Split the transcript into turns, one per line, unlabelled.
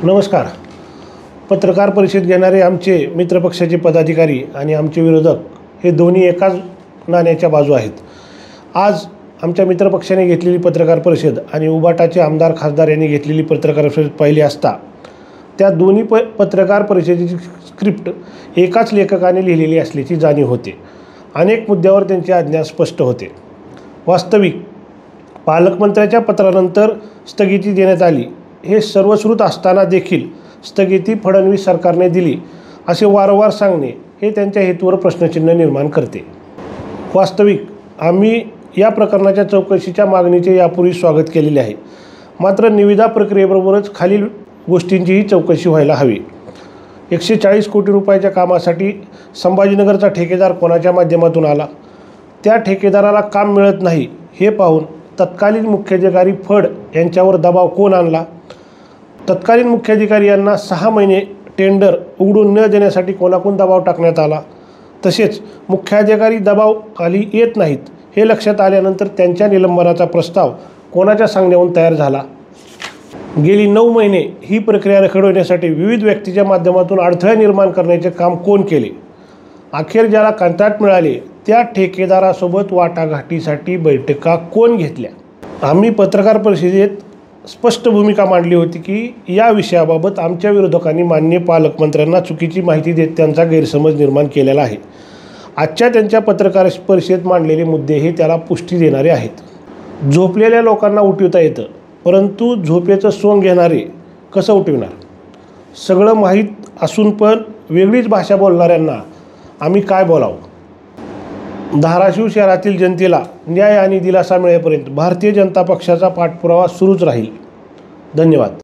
नमस्कार. पत्रकार परिषद घेणारे आमचे मित्रपक्षाचे पदाधिकारी आणि आमचे विरोधक हे दोन्ही एकाच नाण्याच्या बाजू आहेत. आज आमच्या मित्रपक्षाने घेतलेली पत्रकार परिषद आणि उबाटाचे आमदार खासदार यांनी घेतलेली पत्रकार परिषद पाहिली असता त्या दोन्ही पत्रकार परिषदेची स्क्रिप्ट एकाच लेखकाने लिहिलेली असल्याची जाणीव होते. अनेक मुद्द्यावर त्यांचे अज्ञान स्पष्ट होते. वास्तविक पालकमंत्र्याच्या पत्रानंतर स्थगिती देण्यात आली हे सर्वश्रुत असताना देखील स्थगिती फडणवीस सरकारने दिली असे वारंवार सांगणे हे त्यांच्या हेतूवर प्रश्नचिन्ह निर्माण करते. वास्तविक आम्ही या प्रकरणाच्या चौकशीच्या मागणीचे यापूर्वी स्वागत केलेले आहे. मात्र निविदा प्रक्रियेबरोबरच खालील गोष्टींचीही चौकशी व्हायला हवी. 140 कोटी रुपयाच्या कामासाठी संभाजीनगरचा ठेकेदार कोणाच्या माध्यमातून आला, त्या ठेकेदाराला काम मिळत नाही हे पाहून तत्कालीन मुख्याधिकारी फड यांच्यावर दबाव कोण आणला, तत्कालीन मुख्याधिकारी यांना 6 महिने टेंडर उघडून न देण्यासाठी कोणाकडून दबाव टाकण्यात आला, तसेच मुख्याधिकारी दबावाखाली येत नाहीत हे लक्षात आल्यानंतर त्यांच्या निलंबनाचा प्रस्ताव कोणाच्या सांगण्यावरून तयार झाला. गेली 9 महिने ही प्रक्रिया रखडवण्यासाठी विविध व्यक्तीच्या माध्यमातून अडथळे निर्माण करण्याचे काम कोण केले. अखेर ज्याला कंत्राट मिळाले त्या ठेकेदारासोबत वाटाघाटीसाठी बैठका कोण घेतल्या. आम्ही पत्रकार परिषदेत स्पष्ट भूमिका मांडली होती की या विषयाबाबत आमच्या विरोधकांनी माननीय पालकमंत्र्यांना चुकीची माहिती देत त्यांचा गैरसमज निर्माण केलेला आहे. आजच्या त्यांच्या पत्रकार परिषदेत मांडलेले मुद्दे हे त्याला पुष्टी देणारे आहेत. झोपलेल्या लोकांना उठवता येतं, परंतु झोपेचं सोंग घेणारे कसं उठविणार. सगळं माहीत असून पण वेगळीच भाषा बोलणाऱ्यांना आम्ही काय बोलावं. धाराशिव शहरातील जनतेला न्याय आणि दिलासा मिळेपर्यंत भारतीय जनता पक्षाचा पाठपुरावा सुरूच राहील. धन्यवाद.